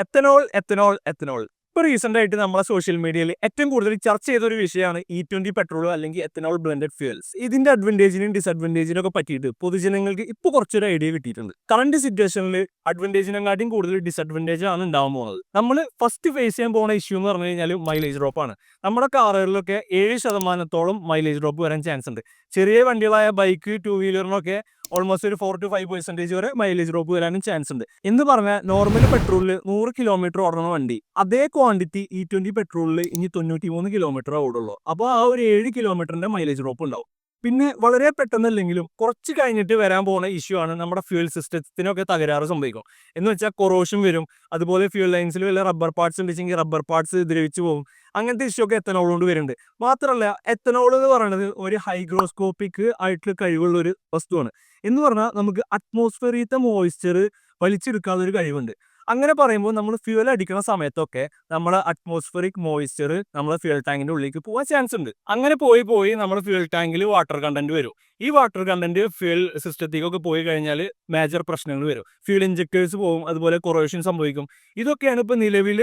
Ethanol ethanol ethanol ഇപ്പോൾ recent ആയിട്ട് നമ്മളെ സോഷ്യൽ മീഡിയയിൽ ഏറ്റവും കൂടുതൽ ചർച്ച ചെയ്ത ഒരു വിഷയമാണ് E20 പെട്രോൾ അല്ലെങ്കിൽ എത്തനോൾ ബ്ലെൻഡഡ് ഫ്യൂൽസ്. ഇതിന്റെ അഡ്വാൻറ്റേജിനും ഡിസഡ്വാൻറ്റേജിനും ഒക്കെ പറ്റിയിട്ട് പൊതുജനങ്ങൾക്ക് ഇപ്പോൾ കുറച്ചൊരു ഐഡിയ കിട്ടിയിട്ടുണ്ട്. കറന്റ് സിറ്റുവേഷനിൽ അഡ്വാൻറ്റേജിനെക്കാട്ടും കൂടുതൽ ഡിസഡ്വാൻറ്റേജ് ആണ് ഉണ്ടാവാൻ പോകുന്നത്. നമ്മൾ ഫസ്റ്റ് ഫേസ് ചെയ്യാൻ പോകുന്ന ഇഷ്യൂ എന്ന് പറഞ്ഞു കഴിഞ്ഞാൽ മൈലേജ് ഡ്രോപ്പ് ആണ്. നമ്മുടെ കാറുകളിലൊക്കെ 7% മൈലേജ് ഡ്രോപ്പ് വരാൻ ചാൻസ് ഉണ്ട്. ചെറിയ വണ്ടികളായ ബൈക്ക്, ടൂ വീലറിനൊക്കെ ഓൾമോസ്റ്റ് ഒരു 4 to 5% വരെ മൈലേജ് ഡ്രോപ്പ് വരാനും ചാൻസ് ഉണ്ട്. എന്ന് പറഞ്ഞാൽ നോർമൽ പെട്രോളിൽ 100 കിലോമീറ്റർ ഓടുന്ന വണ്ടി അതേ ക്വാണ്ടിറ്റി E20 പെട്രോളിൽ ഇനി 93 കിലോമീറ്റർ ഓടുള്ളൂ. അപ്പോൾ ആ ഒരു 7 കിലോമീറ്ററിന്റെ മൈലേജ് ഡ്രോപ്പ് ഉണ്ടാവും. പിന്നെ വളരെ പെട്ടെന്നല്ലെങ്കിലും കുറച്ച് കഴിഞ്ഞിട്ട് വരാൻ പോകുന്ന ഇഷ്യൂ ആണ് നമ്മുടെ ഫ്യൂൽ സിസ്റ്റത്തിനൊക്കെ തകരാറ് സംഭവിക്കും. എന്ന് വെച്ചാൽ കൊറോഷൻ വരും. അതുപോലെ ഫ്യൂൽ ലൈൻസിൽ വല്ല റബ്ബർ പാർട്സ് ഉണ്ടെങ്കിൽ റബ്ബർ പാർട്സ് ദ്രവിച്ചു പോകും. അങ്ങനത്തെ ഇഷ്യൂ ഒക്കെ എത്തനോൾ കൊണ്ട് വരുന്നുണ്ട്. മാത്രമല്ല എത്തനോൾ എന്ന് പറയുന്നത് ഒരു ഹൈഗ്രോസ്കോപ്പിക് ആയിട്ടുള്ള കഴിവുള്ള ഒരു വസ്തുവാണ്. എന്ന് പറഞ്ഞാൽ നമുക്ക് അറ്റ്മോസ്ഫിയറിലത്തെ മോയ്സ്ചർ വലിച്ചെടുക്കാനുള്ള ഒരു കഴിവുണ്ട്. അങ്ങനെ പറയുമ്പോൾ നമ്മൾ ഫ്യൂൽ അടിക്കുന്ന സമയത്തൊക്കെ നമ്മുടെ അറ്റ്മോസ്ഫിയറിക് മോയ്സ്ചർ നമ്മുടെ ഫ്യൂൽ ടാങ്കിന്റെ ഉള്ളിലേക്ക് പോകാൻ ചാൻസ് ഉണ്ട്. അങ്ങനെ പോയി നമ്മുടെ ഫ്യൂൽ ടാങ്കിൽ വാട്ടർ കണ്ടന്റ് വരും. ഈ വാട്ടർ കണ്ടന്റ് ഫ്യൂൽ സിസ്റ്റത്തേക്കൊക്കെ പോയി കഴിഞ്ഞാൽ മേജർ പ്രശ്നങ്ങൾ വരും. ഫ്യൂൽ ഇഞ്ചക്ടേഴ്സ് പോകും, അതുപോലെ കൊറോഷൻ സംഭവിക്കും. ഇതൊക്കെയാണ് ഇപ്പോൾ നിലവിൽ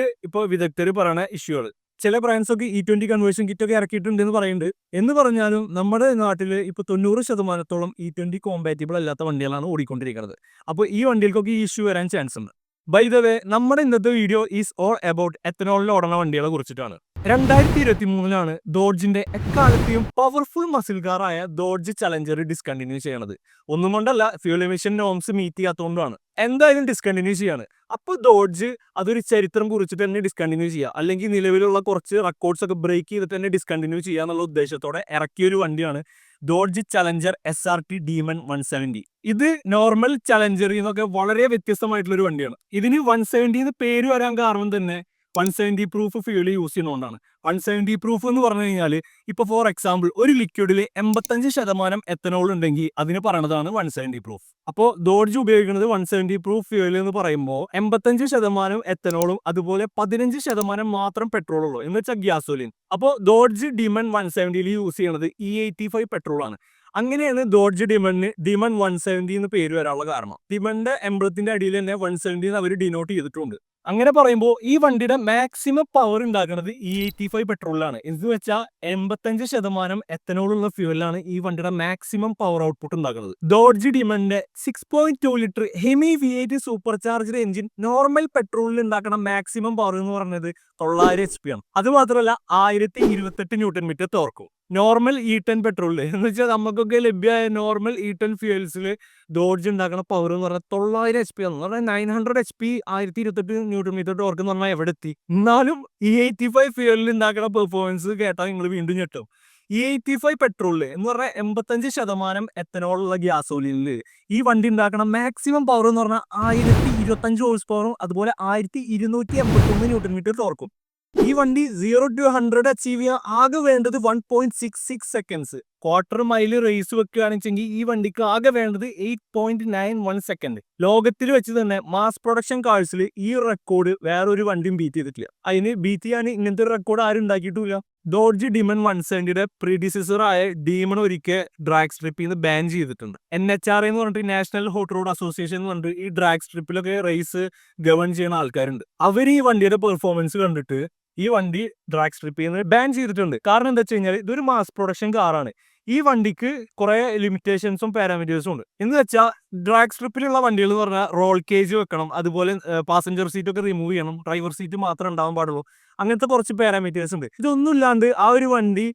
വിദഗ്ധർ പറയുന്ന ഇഷ്യൂകൾ. ചില ബ്രാൻഡ്സ് ഒക്കെ E20 കൺവേർഷൻ കിറ്റ് ഒക്കെ ഇറക്കിയിട്ടുണ്ട് എന്ന് പറയുന്നുണ്ട്. എന്ന് പറഞ്ഞാലും നമ്മുടെ നാട്ടിൽ ഇപ്പോൾ 90% E20 കോമ്പാറ്റബിൾ അല്ലാത്ത വണ്ടികളാണ് ഓടിക്കൊണ്ടിരിക്കുന്നത്. അപ്പോൾ ഈ വണ്ടികൾക്കൊക്കെ ഈ ഇഷ്യൂ വരാൻ ചാൻസ് ഉണ്ട്. ബൈ ദ വേ, നമ്മുടെ ഇന്നത്തെ വീഡിയോ ഈസ് ഓൾ അബൌട്ട് എത്തനോളിൽ ഓടുന്ന വണ്ടികളെ കുറിച്ചിട്ടാണ്. 2023 ഡോഡ്ജിന്റെ എക്കാലത്തെയും പവർഫുൾ മസിൽ കാറായ ഡോഡ്ജ് ചലഞ്ചർ ഡിസ്കണ്ടിന്യൂ ചെയ്യണത്. ഒന്നും കൊണ്ടല്ല, ഫ്യൂൽ എമിഷൻ നോംസ് മീറ്റ് ചെയ്യാത്തതുകൊണ്ടാണ്. എന്തായാലും ഡിസ്കണ്ടിന്യൂ ചെയ്യാണ്. അപ്പോൾ ഡോഡ്ജ് അതൊരു ചരിത്രം കുറിച്ചിട്ട് തന്നെ ഡിസ്കണ്ടിന്യൂ ചെയ്യുക, അല്ലെങ്കിൽ നിലവിലുള്ള കുറച്ച് റെക്കോർഡ്സ് ഒക്കെ ബ്രേക്ക് ചെയ്തിട്ട് തന്നെ ഡിസ്കണ്ടിന്യൂ ചെയ്യുക എന്നുള്ള ഉദ്ദേശത്തോടെ ഇറക്കിയൊരു വണ്ടിയാണ് ഡോഡ്ജ് ചലഞ്ചർ SRT ഡീമൺ 170. ഇത് നോർമൽ ചലഞ്ചറിൽ നിന്നൊക്കെ വളരെ വ്യത്യസ്തമായിട്ടുള്ള ഒരു വണ്ടിയാണ്. ഇതിന് 170 എന്ന് പേര് വരാൻ കാരണം തന്നെ 170 പ്രൂഫ് ഫ്യൂൽ യൂസ് ചെയ്യുന്നതുകൊണ്ടാണ്. 170 പ്രൂഫ് എന്ന് പറഞ്ഞു കഴിഞ്ഞാൽ ഇപ്പോൾ ഫോർ എക്സാമ്പിൾ ഒരു ലിക്വിഡിൽ 85% എത്തനോൾ ഉണ്ടെങ്കിൽ അതിന് പറയണതാണ് 170 പ്രൂഫ്. അപ്പോൾ ഡോഡ്ജ് ഉപയോഗിക്കുന്നത് 170 പ്രൂഫ് ഫ്യൂൽ എന്ന് പറയുമ്പോൾ 85% എത്തനോളും അതുപോലെ 15% മാത്രം പെട്രോളുള്ളൂ, എന്ന് വെച്ചാൽ ഗ്യാസോലിൻ. അപ്പോൾ ഡോഡ്ജ് ഡീമൺ 170 യൂസ് ചെയ്യുന്നത് E85 പെട്രോൾ ആണ്. അങ്ങനെയാണ് ഡോഡ്ജ് ഡീമൺ 170 എന്ന് പേര് വരാനുള്ള കാരണം. ഡീമണിന്റെ എംബ്ലത്തിന്റെ അടിയിൽ തന്നെ 170 അവർ ഡിനോട്ട് ചെയ്തിട്ടുണ്ട്. അങ്ങനെ പറയുമ്പോൾ ഈ വണ്ടിയുടെ മാക്സിമം പവർ ഉണ്ടാക്കുന്നത് E85 പെട്രോളിലാണ്. എന്ന് വെച്ചാൽ 85% എത്തനോളുള്ള ഫ്യൂവലാണ് ഈ വണ്ടിയുടെ മാക്സിമം പവർ ഔട്ട്പുട്ട് ഉണ്ടാക്കുന്നത്. ഡോഡ്ജ് ഡീമണിന്റെ 6.2 litre Hemi V8 supercharged engine normal പെട്രോളിൽ ഉണ്ടാക്കുന്ന മാക്സിമം പവർ എന്ന് പറയുന്നത് 900 HP ആണ്. അത് മാത്രമല്ല 1028 ന്യൂട്ടൺ മീറ്റർ ടോർക്കും. നോർമൽ E10 പെട്രോളിൽ എന്ന് വെച്ചാൽ നമുക്കൊക്കെ ലഭ്യമായ നോർമൽ E10 ഫ്യൂൽസിൽ ഡോഡ്ജ് ഉണ്ടാക്കുന്ന പവർ എന്ന് പറഞ്ഞാൽ 900 HP ആണ്. എന്ന് പറഞ്ഞാൽ 900 HP 1028 ന്യൂട്ടൺ മീറ്റർ ടോർക്ക് എന്ന് പറഞ്ഞാൽ എവിടെ എത്തി? എന്നാലും E85 ഫ്യൂലിൽ ഉണ്ടാക്കുന്ന പെർഫോമൻസ് കേട്ടാൽ നിങ്ങൾ വീണ്ടും ഞെട്ടും. E85 പെട്രോളിൽ എന്ന് പറഞ്ഞാൽ 85% എത്തനോളുള്ള ഗ്യാസോലിനിൽ ഈ വണ്ടി ഉണ്ടാക്കുന്ന മാക്സിമം പവർ എന്ന് പറഞ്ഞാൽ 1025 ഹോഴ്സ് പവറും അതുപോലെ 1281 ന്യൂട്ടൺ മീറ്റർ ടോർക്കും. ഈ വണ്ടി 0 to 100 അച്ചീവ് ചെയ്യാൻ ആകെ വേണ്ടത് 1.66 സെക്കൻഡ്സ്. ക്വാർട്ടർ മൈല് റേസ് വെക്കുകയാണെന്നുവെച്ചെങ്കിൽ ഈ വണ്ടിക്ക് ആകെ വേണ്ടത് 8.91 സെക്കൻഡ്. ലോകത്തിൽ വെച്ച് തന്നെ മാസ് പ്രൊഡക്ഷൻ കാഴ്സിൽ ഈ റെക്കോർഡ് വേറൊരു വണ്ടിയും ബീറ്റ് ചെയ്തിട്ടില്ല. അതിന് ബീറ്റ് ചെയ്യാൻ ഇങ്ങനത്തെ ഒരു റെക്കോർഡ് ആരും ഉണ്ടാക്കിയിട്ടില്ല. ഡോഡ്ജ് ഡീമൺ 170യുടെ പ്രീഡിസസർ ആയ ഡീമൺ ഒരിക്കൽ ഡ്രാഗ് സ്ട്രിപ്പിൽ നിന്ന് ബാൻ ചെയ്തിട്ടുണ്ട്. NHRA എന്ന് പറഞ്ഞിട്ട് നാഷണൽ ഹോട്ട് റോഡ് അസോസിയേഷൻ എന്ന് പറഞ്ഞിട്ട് ഈ ഡ്രാഗ് സ്ട്രിപ്പിലൊക്കെ റേസ് ഗവൺ ചെയ്യുന്ന ആൾക്കാരുണ്ട്. അവർ ഈ വണ്ടിയുടെ പെർഫോമൻസ് കണ്ടിട്ട് ഈ വണ്ടി ഡ്രാഗ് സ്ട്രിപ്പിൽ നിന്ന് ബാൻ ചെയ്തിട്ടുണ്ട്. കാരണം എന്താ വെച്ച് കഴിഞ്ഞാൽ ഇതൊരു മാസ് പ്രൊഡക്ഷൻ കാറാണ്. ഈ വണ്ടിക്ക് കുറെ ലിമിറ്റേഷൻസും പാരാമീറ്റേഴ്സും ഉണ്ട്. എന്ന് വെച്ചാൽ ഡ്രാഗ് സ്ട്രിപ്പിലുള്ള വണ്ടികൾ എന്ന് പറഞ്ഞാൽ റോൾ കേജ് വെക്കണം, അതുപോലെ പാസഞ്ചർ സീറ്റ് ഒക്കെ റിമൂവ് ചെയ്യണം, ഡ്രൈവർ സീറ്റ് മാത്രമേ ഉണ്ടാവാൻ പാടുള്ളൂ. അങ്ങനത്തെ കുറച്ച് പാരാമീറ്റേഴ്സ് ഉണ്ട്. ഇതൊന്നും ഇല്ലാണ്ട് ആ ഒരു വണ്ടി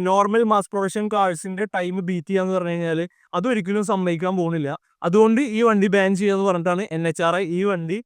നോർമൽ മാസ് പ്രൊഡക്ഷൻ കാഴ്സിന്റെ ടൈം ബീറ്റ് ചെയ്യാന്ന് പറഞ്ഞു കഴിഞ്ഞാൽ അതൊരിക്കലും സമ്മതിക്കാൻ പോകുന്നില്ല. അതുകൊണ്ട് ഈ വണ്ടി ബാൻ ചെയ്യാന്ന് പറഞ്ഞിട്ടാണ് NHRA ഈ വണ്ടി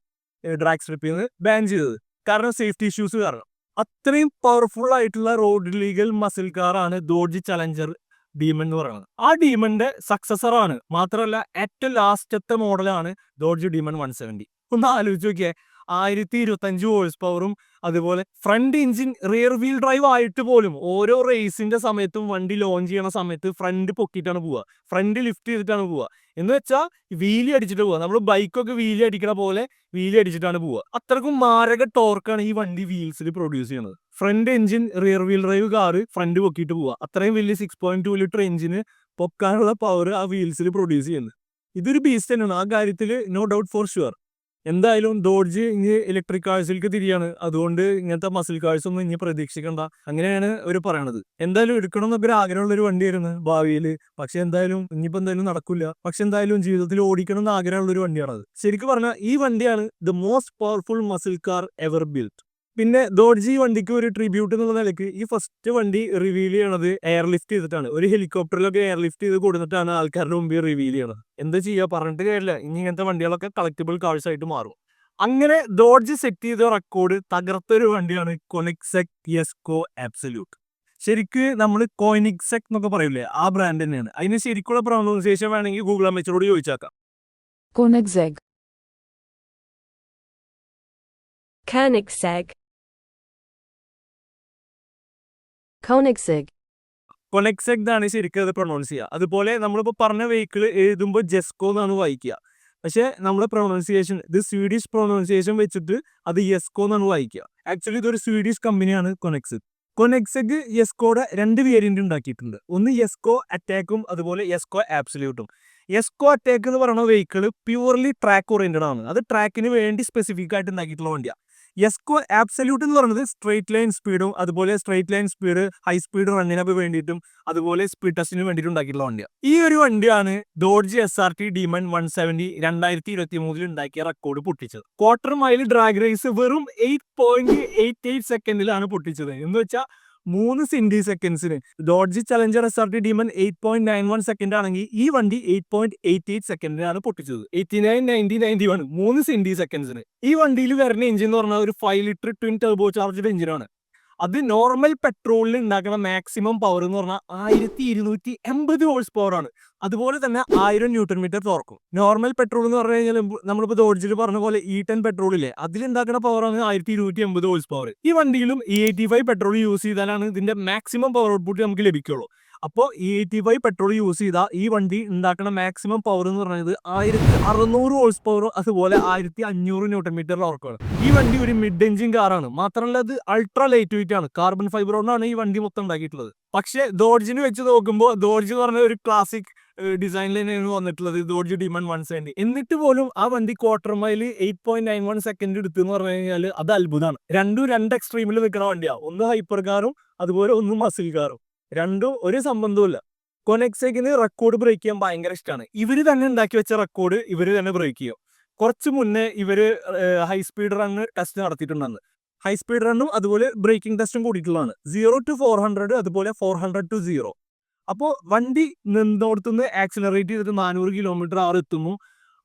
ഡ്രാഗ് സ്ട്രിപ്പിൽ നിന്ന് ബാൻ ചെയ്തത്. കാരണം സേഫ്റ്റി ഇഷ്യൂസ് കാരണം. അത്രയും പവർഫുൾ ആയിട്ടുള്ള റോഡ് ലീഗൽ മസിൽ കാറാണ് ഡോഡ്ജ് ചലഞ്ചർ ഡീമൺ എന്ന് പറയുന്നത്. ആ ഡീമണിന്റെ സക്സസർ ആണ്. മാത്രമല്ല ഏറ്റവും ലാസ്റ്റത്തെ മോഡലാണ് ഡോഡ്ജ് ഡീമൺ 170. ഒന്ന് ആലോചിച്ച് നോക്കിയേ, 1025 ഹോഴ്സ് പവറും അതുപോലെ front engine rear wheel drive ആയിട്ട് പോലും ഓരോ റേസിന്റെ സമയത്തും വണ്ടി ലോഞ്ച് ചെയ്യണ സമയത്ത് ഫ്രണ്ട് പൊക്കിയിട്ടാണ് പോവുക, ഫ്രണ്ട് ലിഫ്റ്റ് ചെയ്തിട്ടാണ് പോവുക. എന്ന് വെച്ചാൽ വീലി അടിച്ചിട്ട് പോവുക. നമ്മൾ ബൈക്കൊക്കെ വീലി അടിക്കണ പോലെ വീലി അടിച്ചിട്ടാണ് പോവുക. അത്രക്കും മാരക ടോർക്കാണ് ഈ വണ്ടി വീൽസിൽ പ്രൊഡ്യൂസ് ചെയ്യുന്നത്. Front engine rear wheel drive car front പൊക്കിയിട്ട് പോവുക. അത്രയും വലിയ 6.2 ലിറ്റർ എഞ്ചിന് പൊക്കാനുള്ള പവർ ആ വീൽസിൽ പ്രൊഡ്യൂസ് ചെയ്യുന്നത്. ഇതൊരു ബീസ്റ്റ് തന്നെയാണ്, ആ കാര്യത്തിൽ നോ ഡൗട്ട് ഫോർ ഷുവർ. എന്തായാലും ഡോഡ്ജ് ഇനി ഇലക്ട്രിക് കാഴ്സിലേക്ക് തിരിയാണ്. അതുകൊണ്ട് ഇങ്ങനത്തെ മസിൽ കാഴ്സ് ഒന്നും ഇനി പ്രതീക്ഷിക്കണ്ട. അങ്ങനെയാണ് അവർ പറയണത്. എന്തായാലും എടുക്കണം എന്നൊക്കെ ഒരു ആഗ്രഹമുള്ള ഒരു വണ്ടിയായിരുന്നു ഭാവിയിൽ. പക്ഷെ എന്തായാലും ഇനിയിപ്പോൾ എന്തായാലും നടക്കില്ല. പക്ഷെ എന്തായാലും ജീവിതത്തിൽ ഓടിക്കണം എന്ന് ആഗ്രഹമുള്ള ഒരു വണ്ടിയാണത്. ശരിക്കും പറഞ്ഞാൽ ഈ വണ്ടിയാണ് the most powerful muscle car ever built. പിന്നെ ഡോഡ്ജ് ഈ വണ്ടിക്ക് ഒരു ട്രിബ്യൂട്ട് എന്നുള്ള നിലയ്ക്ക് ഈ ഫസ്റ്റ് വണ്ടി റിവീൽ ചെയ്യണത് എയർ ലിഫ്റ്റ് ചെയ്തിട്ടാണ്. ഒരു ഹെലികോപ്റ്ററിലൊക്കെ എയർ ലിഫ്റ്റ് ചെയ്ത് കൊടുത്തിട്ടാണ് ആൾക്കാരുടെ മുമ്പിൽ റിവീൽ ചെയ്യണത്. എന്താ ചെയ്യുക, പറഞ്ഞിട്ട് കാര്യമില്ല. ഇനി ഇങ്ങനത്തെ വണ്ടികളൊക്കെ കളക്റ്റിബിൾ കാഴ്സ് ആയിട്ട് മാറും. അങ്ങനെ ഡോഡ്ജ് സെറ്റ് ചെയ്ത റെക്കോർഡ് തകർത്തൊരു വണ്ടിയാണ് കൊനിക്സെക് യെസ്കോ ആബ്സല്യൂട്ട്. ശരിക്ക് നമ്മൾ കോയിനിക്സെക് എന്നൊക്കെ പറയില്ലേ, ആ ബ്രാൻഡ് തന്നെയാണ്. അതിന് ശരിക്കുള്ള പ്രൊനൗൺസിയേഷൻ വേണമെങ്കിൽ ഗൂഗിൾ അമ്മച്ചോട് ചോദിച്ചാക്കാം. Koenigsegg. Koenigsegg. Koenigsegg. കൊനെക്സെക് ആണ് ശരിക്കും അത് പ്രൊണൗൺസ് ചെയ്യുക. അതുപോലെ നമ്മളിപ്പോൾ പറഞ്ഞ വെഹിക്കിൾ എഴുതുമ്പോൾ ജെസ്കോ എന്നാണ് വായിക്കുക. പക്ഷേ നമ്മുടെ പ്രൊണൗൺസിയേഷൻ ഇത് സ്വീഡിഷ് പ്രൊണൗൺസിയേഷൻ വെച്ചിട്ട് അത് യെസ്കോ എന്നാണ് വായിക്കുക. ആക്ച്വലി ഇതൊരു സ്വീഡിഷ് കമ്പനിയാണ് കൊനെക്സെക്. കൊനെക്സെക് യെസ്കോയുടെ 2 വേരിയന്റ് ഉണ്ടാക്കിയിട്ടുണ്ട്. ഒന്ന് യെസ്കോ അറ്റാക്കും അതുപോലെ യെസ്കോ ആബ്സല്യൂട്ടും. യെസ്കോ അറ്റാക്ക് എന്ന് പറയുന്ന വെഹിക്കിൾ പ്യൂർലി ട്രാക്ക് ഓറിയന്റഡ് ആണ്. അത് ട്രാക്കിന് വേണ്ടി സ്പെസിഫിക് ആയിട്ട് ഉണ്ടാക്കിയിട്ടുള്ള വണ്ടിയാണ്. യെസ്കോ ആബ്സല്യൂട്ട് എന്ന് പറയുന്നത് സ്ട്രേറ്റ് ലൈൻ സ്പീഡും അതുപോലെ straight line speed high speed റണ്ണിനൊക്കെ വേണ്ടിയിട്ടും അതുപോലെ സ്പീഡ് ടെസ്റ്റിന് വേണ്ടിയിട്ട് ഉണ്ടാക്കിയിട്ടുള്ള വണ്ടിയാണ്. ഈ ഒരു വണ്ടിയാണ് ഡോഡ്ജ് SRT ഡീമൺ 170 2023 ഉണ്ടാക്കിയ റെക്കോർഡ് പൊട്ടിച്ചത്. ക്വാർട്ടർ മൈൽ ഡ്രാഗ് റേസ് വെറും 8.88 സെക്കൻഡിലാണ് പൊട്ടിച്ചത്. എന്ന് വെച്ചാൽ 3 സെന്റി സെക്കൻഡ്സിന്. Dodge Challenger SRT Demon 8.91 second ആണെങ്കിൽ ഈ വണ്ടി 8.88 സെക്കൻഡിനാണ് പൊട്ടിച്ചത്. 89, 90, 91 3 സെന്റി സെക്കൻഡ്സിന്. ഈ വണ്ടിയിൽ വരുന്ന എഞ്ചിൻ എന്ന് പറഞ്ഞാൽ ഒരു 5 ലിറ്റർ ട്വിൻ ടർബോ ചാർജ്ഡ് എഞ്ചിനാണ്. അത് നോർമൽ പെട്രോളിൽ ഉണ്ടാക്കുന്ന മാക്സിമം പവർ എന്ന് പറഞ്ഞാൽ 1280 ഹോഴ്സ് പവർ ആണ്. അതുപോലെ തന്നെ 1000 ന്യൂട്ടൺ മീറ്റർ ടോർക്കും. നോർമൽ പെട്രോൾ എന്ന് പറഞ്ഞു കഴിഞ്ഞാൽ നമ്മളിപ്പോൾ ഡോഡ്ജിൽ പറഞ്ഞ പോലെ E10 പെട്രോൾ ഇല്ലേ, അതിലുണ്ടാക്കുന്ന പവറാണ് 1280 ഹോഴ്സ് പവർ. ഈ വണ്ടിയിലും E85 പെട്രോൾ യൂസ് ചെയ്താലാണ് ഇതിന്റെ മാക്സിമം പവർ ഔട്ട്പുട്ട് നമുക്ക് ലഭിക്കുള്ളൂ. അപ്പോൾ E85 പെട്രോൾ യൂസ് ചെയ്താൽ ഈ വണ്ടി ഉണ്ടാക്കുന്ന മാക്സിമം പവർ എന്ന് പറയുന്നത് 1600 ഹോഴ്സ് പവർ അതുപോലെ 1500 ന്യൂട്ടൺ മീറ്റർ ടോർക്കാണ്. ഈ വണ്ടി ഒരു മിഡ് എഞ്ചിൻ കാറാണ്. മാത്രമല്ല അത് അൾട്രാ ലൈറ്റ് വെയിറ്റ് ആണ്. കാർബൺ ഫൈബർ കൊണ്ടാണ് ഈ വണ്ടി മൊത്തം ഉണ്ടാക്കിയിട്ടുള്ളത്. പക്ഷേ ഡോഡ്ജിന് വെച്ച് നോക്കുമ്പോൾ ഡോഡ്ജ് എന്ന് പറഞ്ഞ ഒരു ക്ലാസിക് ഡിസൈനിൽ തന്നെയാണ് വന്നിട്ടുള്ളത് ഡോഡ്ജ് ഡീമൺ 170. എന്നിട്ട് പോലും ആ വണ്ടി ക്വാർട്ടർ മൈൽ 8.91 സെക്കൻഡ് എടുത്തു എന്ന് പറഞ്ഞു കഴിഞ്ഞാൽ അത് അത്ഭുതമാണ്. രണ്ടും 2 എക്സ്ട്രീമിൽ നിൽക്കുന്ന വണ്ടിയാണ്. ഒന്ന് ഹൈപ്പർ കാറും അതുപോലെ ഒന്ന് മസിൽ കാറും. രണ്ടും ഒരു സംബന്ധവുമില്ല. കൊനെക്സെക്കിന് റെക്കോർഡ് ബ്രേക്ക് ചെയ്യാൻ ഭയങ്കര ഇഷ്ടമാണ്. ഇവര് തന്നെ ഉണ്ടാക്കി വെച്ച റെക്കോർഡ് ഇവര് തന്നെ ബ്രേക്ക് ചെയ്യും. കുറച്ച് മുന്നേ ഇവര് ഹൈ സ്പീഡ് റണ്ണ് ടെസ്റ്റ് നടത്തിയിട്ടുണ്ടെന്ന്. ഹൈ സ്പീഡ് റണ്ണും അതുപോലെ ബ്രേക്കിംഗ് ടെസ്റ്റും കൂടിയിട്ടുള്ളതാണ്. 0 to 400 അതുപോലെ 400 to 0. അപ്പോൾ വണ്ടി നിന്നോടത്തുനിന്ന് ആക്സിലറേറ്റ് ചെയ്തിട്ട് 400 km/h എത്തുന്നു.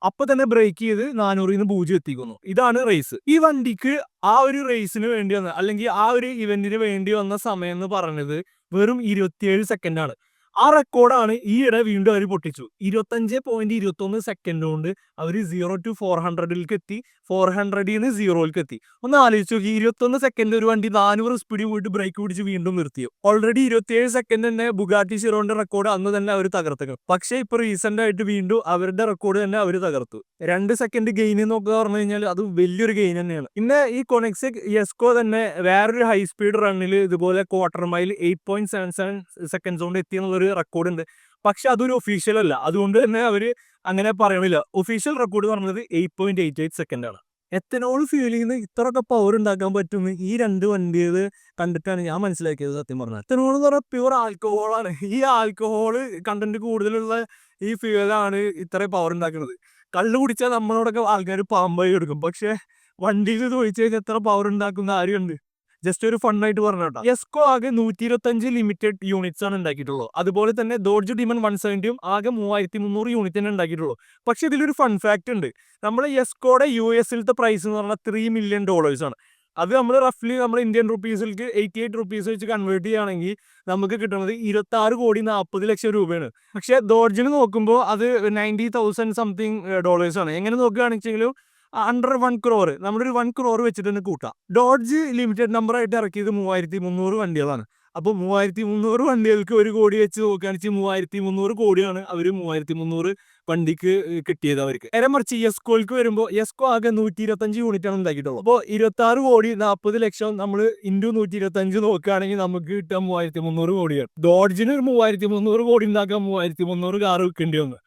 അപ്പൊ തന്നെ ബ്രേക്ക് ചെയ്ത് 400 0 എത്തിക്കുന്നു. ഇതാണ് റേസ്. ഈ വണ്ടിക്ക് ആ ഒരു റേസിന് വേണ്ടി വന്ന അല്ലെങ്കിൽ ആ ഒരു ഇവന്റിന് വേണ്ടി വന്ന സമയം എന്ന് പറഞ്ഞത് വെറും 27 സെക്കൻഡാണ്. ആ റെക്കോർഡാണ് ഈയിടെ വീണ്ടും അവർ പൊട്ടിച്ചു. 25.21 സെക്കൻഡ് കൊണ്ട് അവർ 0 to 400 എത്തി. 400 0 എത്തി. ഒന്ന് ആലോചിച്ചു നോക്കി, 21 സെക്കൻഡ് ഒരു വണ്ടി 400 സ്പീഡിൽ പോയിട്ട് ബ്രേക്ക് പിടിച്ച് വീണ്ടും നിർത്തിയോ. ഓൾറെഡി 27 സെക്കൻഡ് തന്നെ ബുഗാട്ടി ചിറോന്റെ റെക്കോർഡ് അന്ന് തന്നെ അവർ തകർത്തു. പക്ഷേ ഇപ്പൊ റീസെന്റ് ആയിട്ട് വീണ്ടും അവരുടെ റെക്കോർഡ് തന്നെ അവർ തകർത്തു. 2 സെക്കൻഡ് ഗെയിൻ എന്നൊക്കെ പറഞ്ഞു കഴിഞ്ഞാൽ അത് വലിയൊരു ഗെയിൻ തന്നെയാണ്. പിന്നെ ഈ കൊനെക്സെക് യെസ്കോ തന്നെ വേറൊരു ഹൈ സ്പീഡ് റണ്ണിൽ ഇതുപോലെ ക്വാർട്ടർ മൈൽ 8.77 സെക്കൻഡ്സ് കൊണ്ട് എത്തി എന്നുള്ളൊരു റെക്കോർഡ് ഉണ്ട്. പക്ഷെ അതൊരു ഒഫീഷ്യൽ അല്ല. അതുകൊണ്ട് തന്നെ അവര് അങ്ങനെ പറയണില്ല. ഒഫീഷ്യൽ റെക്കോർഡ് പറഞ്ഞത് 8.88 സെക്കൻഡ് ആണ്. എത്തനോൾ ഫ്യൂൽ ചെയ്യുന്ന ഇത്രയൊക്കെ പവർ ഉണ്ടാക്കാൻ പറ്റുമെന്ന് ഈ 2 വണ്ടികൾ കണ്ടിട്ടാണ് ഞാൻ മനസ്സിലാക്കിയത്. സത്യം പറഞ്ഞാൽ എത്തനോൾ എന്ന് പറഞ്ഞാൽ പ്യൂർ ആൽക്കഹോളാണ്. ഈ ആൽക്കഹോള് കണ്ടന്റ് കൂടുതലുള്ള ഈ ഫ്യൂലാണ് ഇത്ര പവർ ഉണ്ടാക്കുന്നത്. കള്ളു കുടിച്ചാൽ നമ്മളോടൊക്കെ ആൾക്കാർ പാമ്പായി എടുക്കും. പക്ഷെ വണ്ടിയിൽ ഇത് ഒഴിച്ചു കഴിഞ്ഞാൽ എത്ര പവർ ഉണ്ടാക്കുന്ന ആരുണ്ട്? ജസ്റ്റ് ഒരു ഫണ്ണായിട്ട് പറഞ്ഞോട്ടോ. യെസ്കോ ആകെ 125 ലിമിറ്റഡ് യൂണിറ്റ്സ് ആണ് ഉണ്ടാക്കിയിട്ടുള്ളൂ. അതുപോലെ തന്നെ ഡോഡ്ജ് ഡീമൺ 170 ആകെ 3300 യൂണിറ്റ് തന്നെ ഉണ്ടാക്കിയിട്ടുള്ളൂ. പക്ഷെ ഇതിലൊരു ഫൺ ഫാക്ട് ഉണ്ട്. നമ്മുടെ യെസ്കോയുടെ US പ്രൈസ് എന്ന് പറഞ്ഞാൽ $3 million ആണ്. അത് നമ്മൾ റഫ്ലി നമ്മുടെ ഇന്ത്യൻ റുപ്പീസിലേക്ക് 88 റുപ്പീസ് വെച്ച് കൺവേർട്ട് ചെയ്യുകയാണെങ്കിൽ നമുക്ക് കിട്ടുന്നത് 26,40,00,000 രൂപയാണ്. പക്ഷെ ഡോഡ്ജിന് നോക്കുമ്പോൾ അത് 90,000 സംതിങ് ഡോളേഴ്സ് ആണ്. എങ്ങനെ നോക്കുകയാണെങ്കിലും അണ്ടർ 1 crore, നമ്മളൊരു 1 crore വെച്ചിട്ട് തന്നെ കൂട്ടാം. ഡോഡ്ജ് ലിമിറ്റഡ് നമ്പർ ആയിട്ട് ഇറക്കിയത് 3300 വണ്ടികളാണ്. അപ്പോൾ 3300 വണ്ടികൾക്ക് 1 കോടി വെച്ച് നോക്കുകയാണെന്ന് വെച്ചാൽ 3300 കോടിയാണ് അവർ 3300 വണ്ടിക്ക് കിട്ടിയത് അവർക്ക്. നേരെ മറിച്ച് യെസ്കോൾക്ക് വരുമ്പോൾ യെസ്കോ ആകെ 125 യൂണിറ്റ് ആണ് ഉണ്ടാക്കിയിട്ടുള്ളൂ. അപ്പോൾ 26,40,00,000 നമ്മൾ ഇൻറ്റു 125 നോക്കുകയാണെങ്കിൽ നമുക്ക് കിട്ടാൻ 3300 കോടിയാണ്. ഡോഡ്ജിന് ഒരു 3300 കോടി ഉണ്ടാക്കാൻ 3300 കാർ വിൽക്കേണ്ടി വന്നു.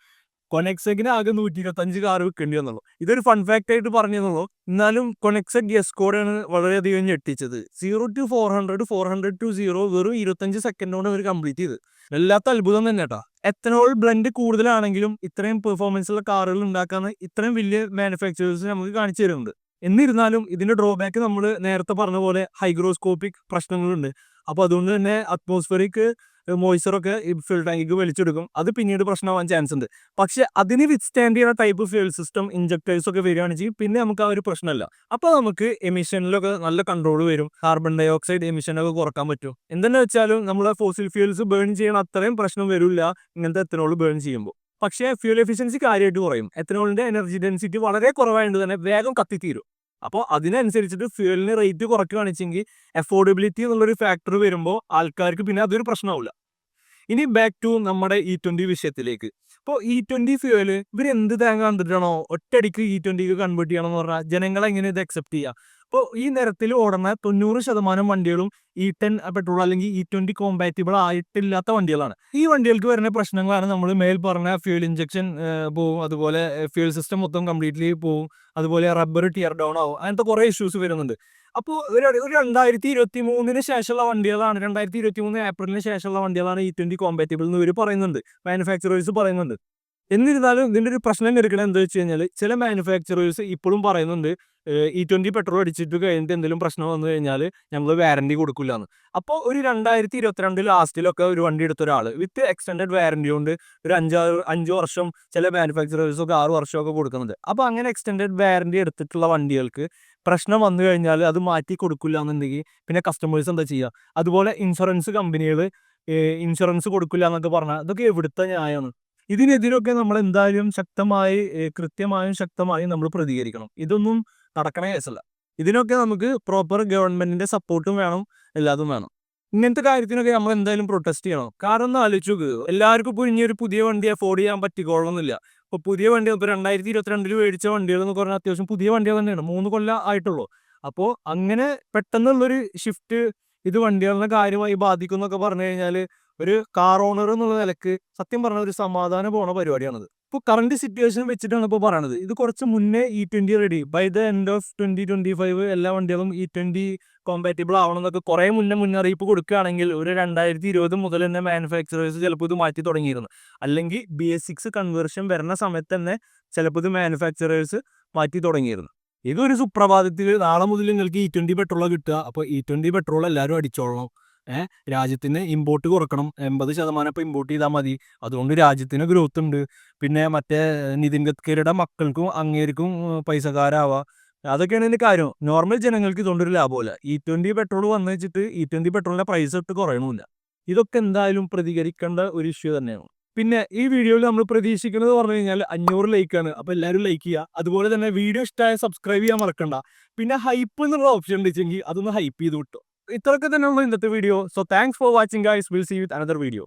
കൊനെക്സെക്കിന് ആകെ 125 കാർ വിൽക്കേണ്ടി വന്നുള്ളൂ. ഇതൊരു ഫൺ ഫാക്ട് ആയിട്ട് പറഞ്ഞെന്നുള്ളൂ. എന്നാലും കൊനെക്സെക് യെസ്കോഡാണ് വളരെയധികം ഞെട്ടിച്ചത്. 0-400 400-0 വെറും 25 സെക്കൻഡോടെ അവർ കംപ്ലീറ്റ് ചെയ്ത്. വല്ലാത്ത അത്ഭുതം തന്നെ കേട്ടോ. എത്തനോൾ ബ്ലെൻഡ് കൂടുതലാണെങ്കിലും ഇത്രയും പെർഫോമൻസുള്ള കാറുകൾ ഉണ്ടാക്കാന്ന് ഇത്രയും വലിയ മാനുഫാക്ചറേഴ്സ് നമുക്ക് കാണിച്ചു തരുന്നുണ്ട്. എന്നിരുന്നാലും ഇതിന്റെ ഡ്രോബാക്ക് നമ്മൾ നേരത്തെ പറഞ്ഞ പോലെ ഹൈഗ്രോസ്കോപ്പിക് പ്രശ്നങ്ങളുണ്ട്. അപ്പോൾ അതുകൊണ്ട് തന്നെ അറ്റ്മോസ്ഫിയറിക് മോയ്സ്ചറൊക്കെ ഈ ഫ്യൂൽ ടാങ്കിക്ക് വലിച്ചെടുക്കും. അത് പിന്നീട് പ്രശ്നമാവാൻ ചാൻസ് ഉണ്ട്. പക്ഷെ അതിന് വിത്ത്സ്റ്റാൻഡ് ചെയ്യുന്ന ടൈപ്പ് ഫ്യൂൽ സിസ്റ്റം ഇഞ്ചക്ടേഴ്സ് ഒക്കെ വരികയാണെന്ന് വെച്ചാൽ പിന്നെ നമുക്ക് ആ ഒരു പ്രശ്നമല്ല. അപ്പോൾ നമുക്ക് എമിഷനിലൊക്കെ നല്ല കൺട്രോൾ വരും. കാർബൺ ഡൈ ഓക്സൈഡ് എമിഷനൊക്കെ കുറക്കാൻ പറ്റും. എന്തെന്ന് വെച്ചാലും നമ്മളെ ഫോസിൽ ഫ്യൂൽസ് ബേൺ ചെയ്യണ അത്രയും പ്രശ്നം വരില്ല ഇങ്ങനത്തെ എത്തനോൾ ബേൺ ചെയ്യുമ്പോൾ. പക്ഷേ ഫ്യൂൽ എഫിഷ്യൻസി കാര്യമായിട്ട് കുറയും. എത്തനോളിന്റെ എനർജി ഡെൻസിറ്റി വളരെ കുറവായതുകൊണ്ട് തന്നെ വേഗം കത്തിത്തീരും. അപ്പോൾ അതിനനുസരിച്ചിട്ട് ഫ്യൂലിന് റേറ്റ് കുറയ്ക്കുകയാണെന്ന് വെച്ചെങ്കിൽ അഫോർഡബിലിറ്റി എന്നുള്ളൊരു ഫാക്ടർ വരുമ്പോൾ ആൾക്കാർക്ക് പിന്നെ അതൊരു പ്രശ്നമാവില്ല. ഇനി ബാക്ക് ടു നമ്മുടെ E20 വിഷയത്തിലേക്ക്. ഇപ്പോൾ E20 ഫ്യൂവല് ഇവരെന്ത് തേങ്ങ കണ്ടിട്ടാണോ ഒറ്റയടിക്ക് E20ക്ക് കൺവേർട്ട് ചെയ്യണം എന്ന് പറഞ്ഞാൽ ജനങ്ങൾ എങ്ങനെ ഇത് അക്സെപ്റ്റ് ചെയ്യുക? അപ്പോൾ ഈ നിരത്തിൽ ഓടുന്ന 90% വണ്ടികളും E10 പെട്രോൾ അല്ലെങ്കിൽ E20 കോമ്പാറ്റിബിൾ ആയിട്ടില്ലാത്ത വണ്ടികളാണ്. ഈ വണ്ടികൾക്ക് വരുന്ന പ്രശ്നങ്ങളാണ് നമ്മൾ മേൽ പറഞ്ഞ ഫ്യൂൽ ഇഞ്ചക്ഷൻ പോവും, അതുപോലെ ഫ്യൂൽ സിസ്റ്റം മൊത്തം കംപ്ലീറ്റ്ലി പോവും, അതുപോലെ റബ്ബർ ടിയർ ഡൗൺ ആവും, അങ്ങനത്തെ കുറേ ഇഷ്യൂസ് വരുന്നുണ്ട്. അപ്പോൾ ഒരു 2023 ശേഷമുള്ള വണ്ടികളാണ്, 2023 ഏപ്രിലിന് ശേഷമുള്ള വണ്ടികളാണ് E20 കോമ്പാറ്റിബിൾ എന്ന് ഇവർ പറയുന്നുണ്ട്, മാനുഫാക്ചറേഴ്സ് പറയുന്നുണ്ട്. എന്നിരുന്നാലും ഇതിൻ്റെ ഒരു പ്രശ്നം എടുക്കണം എന്താ വെച്ച് കഴിഞ്ഞാൽ ചില മാനുഫാക്ചറേഴ്സ് ഇപ്പോഴും പറയുന്നുണ്ട് E20 പെട്രോൾ അടിച്ചിട്ട് കഴിഞ്ഞിട്ട് എന്തെങ്കിലും പ്രശ്നം വന്നു കഴിഞ്ഞാൽ ഞങ്ങൾ വാറണ്ടി കൊടുക്കില്ല എന്ന്. അപ്പോൾ ഒരു 2022 ലാസ്റ്റിലൊക്കെ ഒരു വണ്ടി എടുത്ത ഒരാൾ വിത്ത് എക്സ്റ്റൻഡഡ് വാറണ്ടി കൊണ്ട് ഒരു 5 വർഷം, ചില മാനുഫാക്ചറേഴ്സൊക്കെ 6 വർഷമൊക്കെ കൊടുക്കുന്നുണ്ട്. അപ്പോൾ അങ്ങനെ എക്സ്റ്റൻഡഡ് വാറണ്ടി എടുത്തിട്ടുള്ള വണ്ടികൾക്ക് പ്രശ്നം വന്നു കഴിഞ്ഞാൽ അത് മാറ്റി കൊടുക്കില്ല എന്നുണ്ടെങ്കിൽ പിന്നെ കസ്റ്റമേഴ്സ് എന്താ ചെയ്യുക? അതുപോലെ ഇൻഷുറൻസ് കമ്പനികൾ ഇൻഷുറൻസ് കൊടുക്കില്ല എന്നൊക്കെ പറഞ്ഞാൽ അതൊക്കെ എവിടുത്തെ ന്യായമാണ്? ഇതിനെതിരൊക്കെ നമ്മൾ എന്തായാലും ശക്തമായി കൃത്യമായും ശക്തമായും നമ്മൾ പ്രതികരിക്കണം. ഇതൊന്നും നടക്കണ കേസല്ല. ഇതിനൊക്കെ നമുക്ക് പ്രോപ്പർ ഗവൺമെന്റിന്റെ സപ്പോർട്ടും വേണം, എല്ലാതും വേണം. ഇങ്ങനത്തെ കാര്യത്തിനൊക്കെ നമ്മൾ എന്തായാലും പ്രൊട്ടസ്റ്റ് ചെയ്യണം. കാരണം ഒന്ന് ആലോചിച്ച് നോക്ക്, എല്ലാവർക്കും ഇപ്പോൾ ഇനി ഒരു പുതിയ വണ്ടി അഫോർഡ് ചെയ്യാൻ പറ്റിക്കോളണമെന്നില്ല. ഇപ്പോൾ പുതിയ വണ്ടി ഇപ്പോൾ 2022 മേടിച്ച വണ്ടികൾ എന്ന് പറഞ്ഞാൽ അത്യാവശ്യം പുതിയ വണ്ടികൾ തന്നെയാണ്, 3 കൊല്ലം ആയിട്ടുള്ളൂ. അപ്പോൾ അങ്ങനെ പെട്ടെന്നുള്ളൊരു ഷിഫ്റ്റ് ഇത് വണ്ടികളുടെ കാര്യമായി ബാധിക്കും എന്നൊക്കെ പറഞ്ഞു കഴിഞ്ഞാൽ ഒരു കാർ ഓണർ എന്നുള്ള നിലക്ക് സത്യം പറഞ്ഞ ഒരു സമാധാനം പോണ പരിപാടിയാണത്. ഇപ്പോൾ കറണ്ട് സിറ്റുവേഷൻ വെച്ചിട്ടാണ് ഇപ്പോൾ പറയണത്. ഇത് കുറച്ച് മുന്നേ E20 ready, by the end of 2025 എല്ലാ വണ്ടികളും E20 കോമ്പാറ്റിബിൾ ആവണം എന്നൊക്കെ കുറേ മുന്നറിയിപ്പ് കൊടുക്കുകയാണെങ്കിൽ ഒരു 2020 മുതൽ തന്നെ മാനുഫാക്ചറേഴ്സ് ചിലപ്പോൾ ഇത് മാറ്റി തുടങ്ങിയിരുന്നു. അല്ലെങ്കിൽ BS6 കൺവേർഷൻ വരുന്ന സമയത്ത് തന്നെ ചിലപ്പോൾ ഇത് മാനുഫാക്ചറേഴ്സ് മാറ്റി തുടങ്ങിയിരുന്നു. ഇതൊരു സുപ്രഭാതത്തിൽ നാളെ മുതൽ നിങ്ങൾക്ക് E20 പെട്രോൾ കിട്ടുക. അപ്പോൾ E20 പെട്രോൾ എല്ലാവരും അടിച്ചോളണം. രാജ്യത്തിന് ഇമ്പോർട്ട് കുറക്കണം, 80% ഇപ്പോൾ ഇമ്പോർട്ട് ചെയ്താൽ മതി. അതുകൊണ്ട് രാജ്യത്തിന് ഗ്രോത്ത് ഉണ്ട്. പിന്നെ മറ്റേ നിതിൻ ഗഡ്കരിയുടെ മക്കൾക്കും അങ്ങേർക്കും പൈസക്കാരാവാം. അതൊക്കെയാണ് ഇതിൻ്റെ കാര്യം. നോർമൽ ജനങ്ങൾക്ക് ഇതുകൊണ്ടൊരു ലാഭമില്ല. E20 പെട്രോൾ വന്നു വെച്ചിട്ട് E20 പെട്രോളിൻ്റെ പ്രൈസ് ഇട്ട് കുറയണമില്ല. ഇതൊക്കെ എന്തായാലും പ്രതികരിക്കേണ്ട ഒരു ഇഷ്യൂ തന്നെയാണ്. പിന്നെ ഈ വീഡിയോയിൽ നമ്മൾ പ്രതീക്ഷിക്കുന്നത് പറഞ്ഞു കഴിഞ്ഞാൽ 500 ലൈക്കാണ്. അപ്പോൾ എല്ലാവരും ലൈക്ക് ചെയ്യുക. അതുപോലെ തന്നെ വീഡിയോ ഇഷ്ടമായ സബ്സ്ക്രൈബ് ചെയ്യാൻ മറക്കണ്ട. പിന്നെ ഹൈപ്പ് എന്നുള്ള ഓപ്ഷൻ ഉണ്ടെങ്കിൽ അതൊന്ന് ഹൈപ്പ് ചെയ്ത് വിട്ടു. ഇത്രയൊക്കെ തന്നെയുള്ള ഇന്നത്തെ video. So thanks for watching guys. Will see with another video.